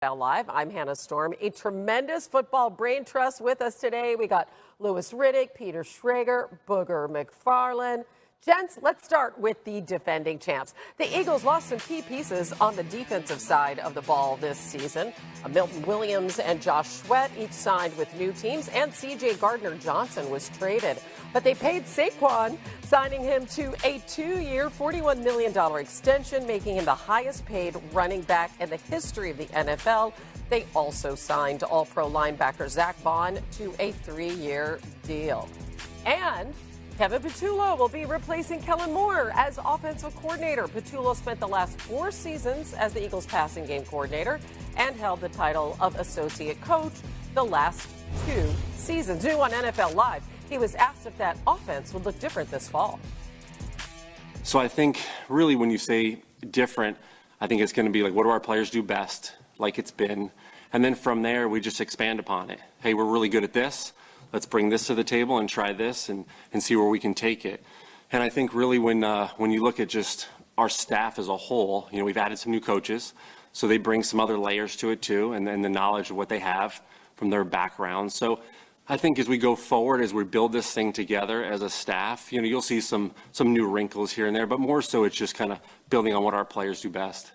Live. I'm Hannah Storm. A tremendous football brain trust with us today. We got Louis Riddick, Peter Schrager, Booger McFarland. Gents, let's start with the defending champs. The Eagles lost some key pieces on the defensive side of the ball this season. Milton Williams and Josh Sweat each signed with new teams, and C.J. Gardner-Johnson was traded. But they paid Saquon, signing him to a 2-year, $41 million extension, making him the highest-paid running back in the history of the NFL. They also signed All-Pro linebacker Zach Bond to a 3-year deal. And Kevin Patullo will be replacing Kellen Moore as offensive coordinator. Patullo spent the last 4 seasons as the Eagles passing game coordinator and held the title of associate coach the last 2 seasons. New on NFL Live, he was asked if that offense would look different this fall. So I think really when you say different, I think it's going to be like, what do our players do best, like it's been? And then from there, we just expand upon it. Hey, we're really good at this. Let's bring this to the table and try this and see where we can take it. And I think really when you look at just our staff as a whole, we've added some new coaches, so they bring some other layers to it too, and then the knowledge of what they have from their background. So I think as we go forward, as we build this thing together as a staff, you'll see some new wrinkles here and there, but more so it's just kind of building on what our players do best.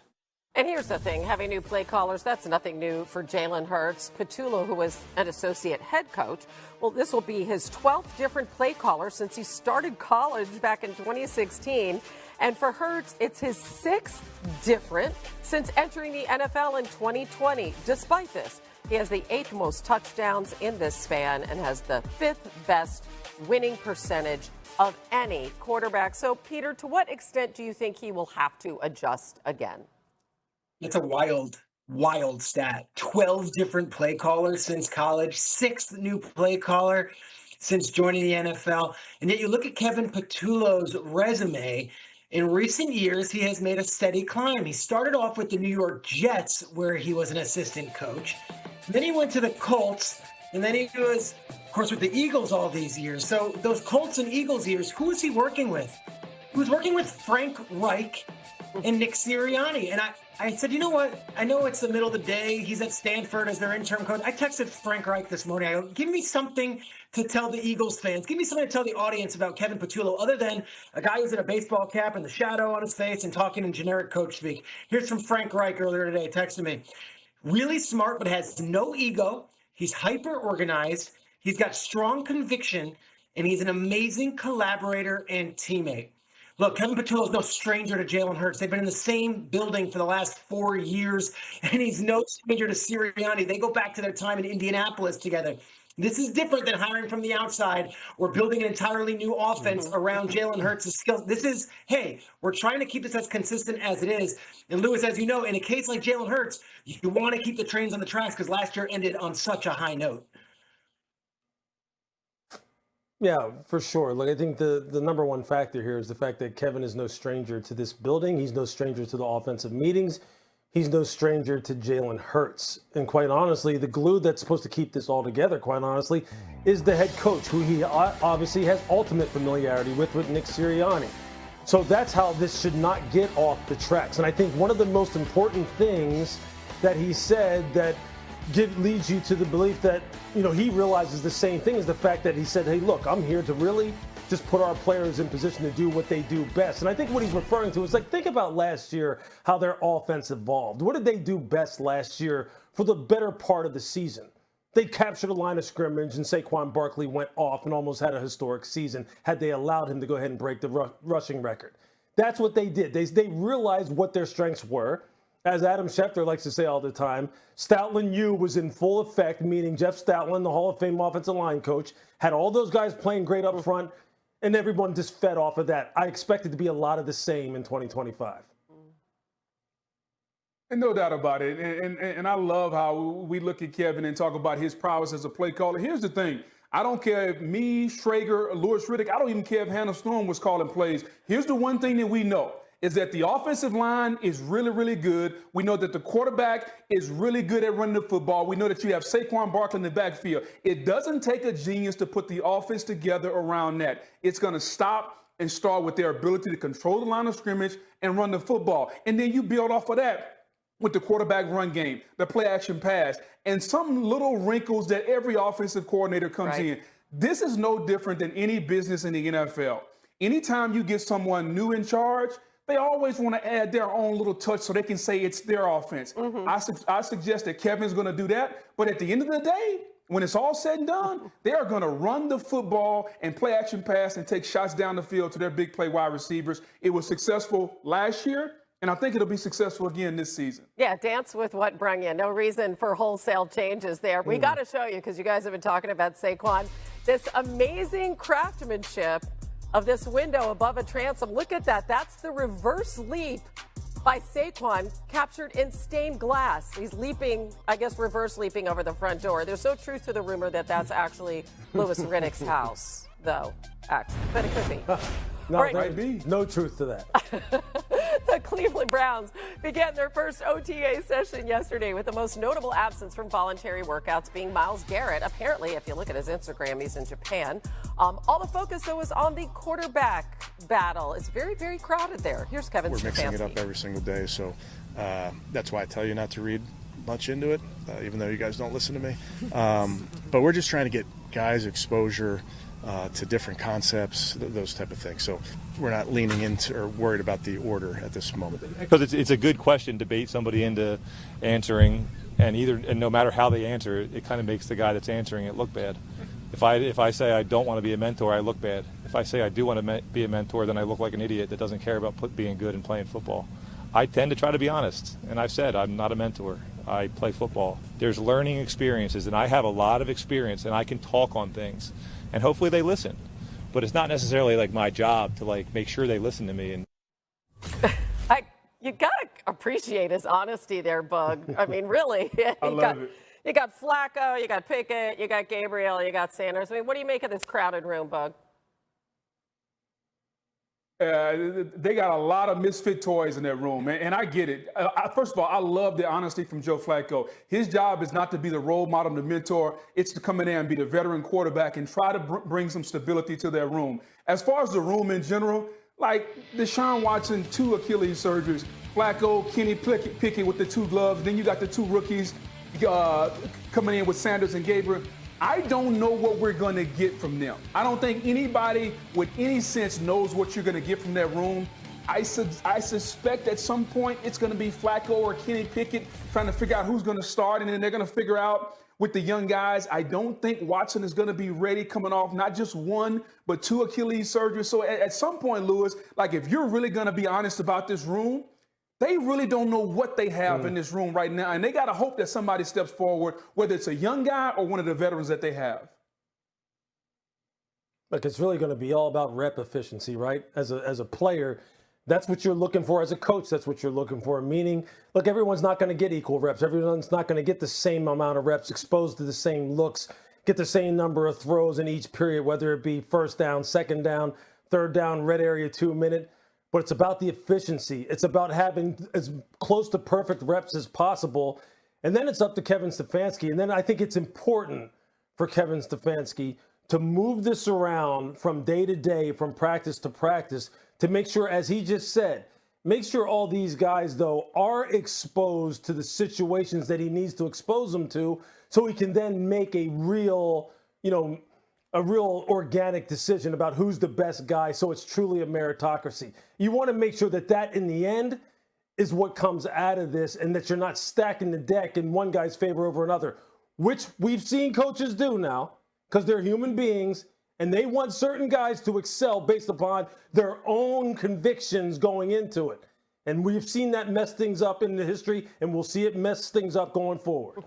And here's the thing, having new play callers, that's nothing new for Jalen Hurts. Patullo, who was an associate head coach, well, this will be his 12th different play caller since he started college back in 2016. And for Hurts, it's his 6th different since entering the NFL in 2020. Despite this, he has the 8th most touchdowns in this span and has the 5th best winning percentage of any quarterback. So, Peter, to what extent do you think he will have to adjust again? It's a wild stat. 12 different play callers since college, 6th new play caller since joining the NFL. And yet you look at Kevin Patullo's resume. In recent years, he has made a steady climb. He started off with the New York Jets, where he was an assistant coach. Then he went to the Colts, and then he was, of course, with the Eagles all these years. So those Colts and Eagles years, who is he working with? He was working with Frank Reich and Nick Sirianni. And I said, you know what? I know it's the middle of the day. He's at Stanford as their interim coach. I texted Frank Reich this morning. I go, give me something to tell the Eagles fans. Give me something to tell the audience about Kevin Patullo other than a guy who's in a baseball cap and the shadow on his face and talking in generic coach speak. Here's from Frank Reich earlier today, texting me. Really smart, but has no ego. He's hyper organized. He's got strong conviction, and he's an amazing collaborator and teammate. Look, Kevin Patullo is no stranger to Jalen Hurts. They've been in the same building for the last 4 years, and he's no stranger to Sirianni. They go back to their time in Indianapolis together. This is different than hiring from the outside or building an entirely new offense around Jalen Hurts' skills. This is, hey, we're trying to keep this as consistent as it is. And Louis, as you know, in a case like Jalen Hurts, you want to keep the trains on the tracks because last year ended on such a high note. Yeah, for sure. Look, I think the number one factor here is the fact that Kevin is no stranger to this building. He's no stranger to the offensive meetings. He's no stranger to Jalen Hurts. And quite honestly, the glue that's supposed to keep this all together, quite honestly, is the head coach, who he obviously has ultimate familiarity with Nick Sirianni. So that's how this should not get off the tracks. And I think one of the most important things that he said that leads you to the belief that, he realizes the same thing is the fact that he said, hey, look, I'm here to really just put our players in position to do what they do best. And I think what he's referring to is think about last year, how their offense evolved. What did they do best last year for the better part of the season? They captured a line of scrimmage, and Saquon Barkley went off and almost had a historic season had they allowed him to go ahead and break the rushing record. That's what they did. They realized what their strengths were. As Adam Schefter likes to say all the time, Stoutland U was in full effect, meaning Jeff Stoutland, the Hall of Fame offensive line coach, had all those guys playing great up front, and everyone just fed off of that. I expect it to be a lot of the same in 2025. And no doubt about it. And I love how we look at Kevin and talk about his prowess as a play caller. Here's the thing. I don't care if me, Schrager, or Louis Riddick, I don't even care if Hannah Storm was calling plays. Here's the one thing that we know. Is that the offensive line is really, really good. We know that the quarterback is really good at running the football. We know that you have Saquon Barkley in the backfield. It doesn't take a genius to put the offense together around that. It's going to stop and start with their ability to control the line of scrimmage and run the football. And then you build off of that. with the quarterback run game, the play action pass, and some little wrinkles that every offensive coordinator comes in. This is no different than any business in the NFL. Anytime you get someone new in charge, they always want to add their own little touch so they can say it's their offense. I suggest that Kevin's going to do that. But at the end of the day, when it's all said and done, they are going to run the football and play action pass and take shots down the field to their big play wide receivers. It was successful last year, and I think it'll be successful again this season. Yeah, dance with what brung you. No reason for wholesale changes there. We got to show you, because you guys have been talking about Saquon, this amazing craftsmanship of this window above a transom. Look at that. That's the reverse leap by Saquon, captured in stained glass. He's leaping, I guess, reverse leaping over the front door. There's no truth to the rumor that that's actually Louis Riddick's house, though, actually. But it could be. No, All right. might be. No truth to that. The Cleveland Browns began their first OTA session yesterday with the most notable absence from voluntary workouts being Myles Garrett. Apparently, if you look at his Instagram, he's in Japan. All the focus, though, is on the quarterback battle. It's very, very crowded there. Here's Kevin Stefanski. We're mixing it up every single day, so that's why I tell you not to read much into it, even though you guys don't listen to me. But we're just trying to get guys exposure to different concepts, those type of things. So we're not leaning into or worried about the order at this moment. Because it's a good question to bait somebody into answering, and no matter how they answer it, it kind of makes the guy that's answering it look bad. If I say I don't want to be a mentor, I look bad. If I say I do want to be a mentor, then I look like an idiot that doesn't care about being good and playing football. I tend to try to be honest, and I've said I'm not a mentor. I play football. There's learning experiences, and I have a lot of experience, and I can talk on things. And hopefully they listen, but it's not necessarily like my job to like make sure they listen to me. And you gotta appreciate his honesty there, Bug. I mean, really. I love it. You got Flacco, you got Pickett, you got Gabriel, you got Sanders. I mean, what do you make of this crowded room, Bug? They got a lot of misfit toys in that room, man, and I get it. First of all, I love the honesty from Joe Flacco. His job is not to be the role model, the mentor. It's to come in there and be the veteran quarterback and try to bring some stability to their room. As far as the room in general, like Deshaun Watson, 2 Achilles surgeries, Flacco, Kenny Pickett with the 2 gloves, then you got the 2 rookies coming in with Sanders and Gabriel. I don't know what we're going to get from them. I don't think anybody with any sense knows what you're going to get from that room. I suspect at some point it's going to be Flacco or Kenny Pickett trying to figure out who's going to start, and then they're going to figure out with the young guys. I don't think Watson is going to be ready coming off not just 1, but 2 Achilles surgeries. So at some point, Louis, like if you're really going to be honest about this room, they really don't know what they have in this room right now, and they got to hope that somebody steps forward, whether it's a young guy or one of the veterans that they have. Look, it's really going to be all about rep efficiency, right? As a player, that's what you're looking for. As a coach, that's what you're looking for. Meaning, look, everyone's not going to get equal reps. Everyone's not going to get the same amount of reps, exposed to the same looks, get the same number of throws in each period, whether it be first down, second down, third down, red area, 2-minute. But it's about the efficiency. It's about having as close to perfect reps as possible. And then it's up to Kevin Stefanski. And then I think it's important for Kevin Stefanski to move this around from day to day, from practice to practice, to make sure, as he just said, make sure all these guys, though, are exposed to the situations that he needs to expose them to, so he can then make a real, a real organic decision about who's the best guy, so it's truly a meritocracy. You want to make sure that in the end is what comes out of this, and that you're not stacking the deck in one guy's favor over another, which we've seen coaches do now because they're human beings, and they want certain guys to excel based upon their own convictions going into it. And we've seen that mess things up in the history, and we'll see it mess things up going forward.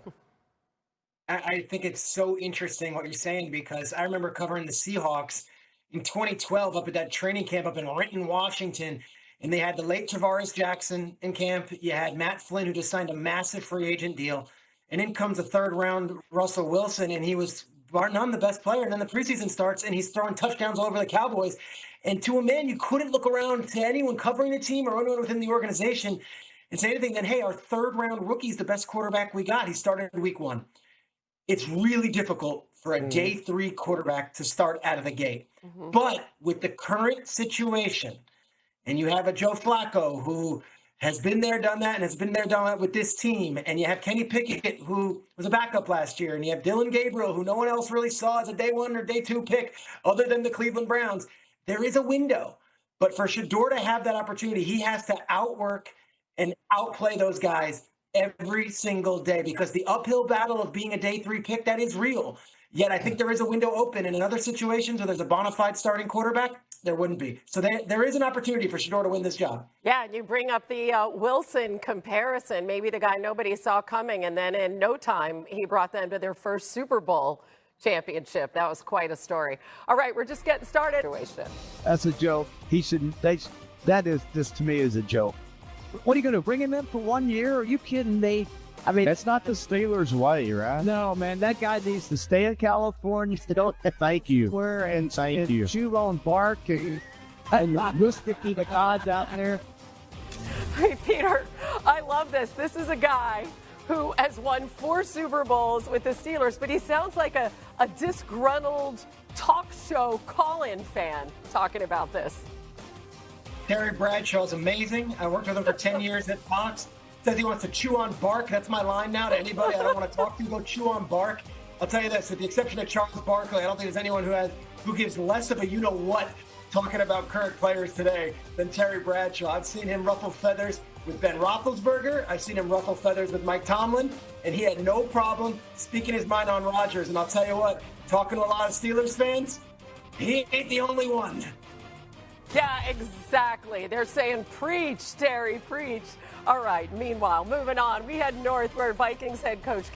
I think it's so interesting what you're saying, because I remember covering the Seahawks in 2012 up at that training camp up in Renton, Washington, and they had the late Tavares Jackson in camp. You had Matt Flynn, who just signed a massive free agent deal, and in comes the 3rd round Russell Wilson, and he was bar none the best player. And then the preseason starts, and he's throwing touchdowns all over the Cowboys. And to a man, you couldn't look around to anyone covering the team or anyone within the organization and say anything. Then, hey, our 3rd round rookie is the best quarterback we got. He started week 1. It's really difficult for a day 3 quarterback to start out of the gate. But with the current situation, and you have a Joe Flacco who has been there, done that, and has been there, done that with this team. And you have Kenny Pickett, who was a backup last year, and you have Dylan Gabriel, who no one else really saw as a day 1 or day 2 pick other than the Cleveland Browns. There is a window. But for Shedeur to have that opportunity, he has to outwork and outplay those guys every single day, because the uphill battle of being a day 3 pick, that is real. Yet I think there is a window open, and in other situations where there's a bona fide starting quarterback, there wouldn't be. So there is an opportunity for Shedeur to win this job. Yeah, and you bring up the Wilson comparison, maybe the guy nobody saw coming, and then in no time he brought them to their first Super Bowl championship. That was quite a story. All right, we're just getting started. That's a joke. He shouldn't. That is, this to me is a joke. What are you going to bring him in for 1 year? Are you kidding me? I mean, that's not the Steelers' way, right? No, man, that guy needs to stay in California. Thank you. And Thank you. chew on bark and listen to the gods out there. Hey, Peter, I love this. This is a guy who has won 4 Super Bowls with the Steelers, but he sounds like a disgruntled talk show call-in fan talking about this. Terry Bradshaw's amazing. I worked with him for 10 years at Fox. Says he wants to chew on bark. That's my line now to anybody I don't want to talk to. Go chew on bark. I'll tell you this, with the exception of Charles Barkley, I don't think there's anyone who gives less of a you-know-what talking about current players today than Terry Bradshaw. I've seen him ruffle feathers with Ben Roethlisberger. I've seen him ruffle feathers with Mike Tomlin, and he had no problem speaking his mind on Rodgers. And I'll tell you what, talking to a lot of Steelers fans, he ain't the only one. Yeah, exactly. They're saying, preach, Terry, preach. All right, meanwhile, moving on. We head north where Vikings head coach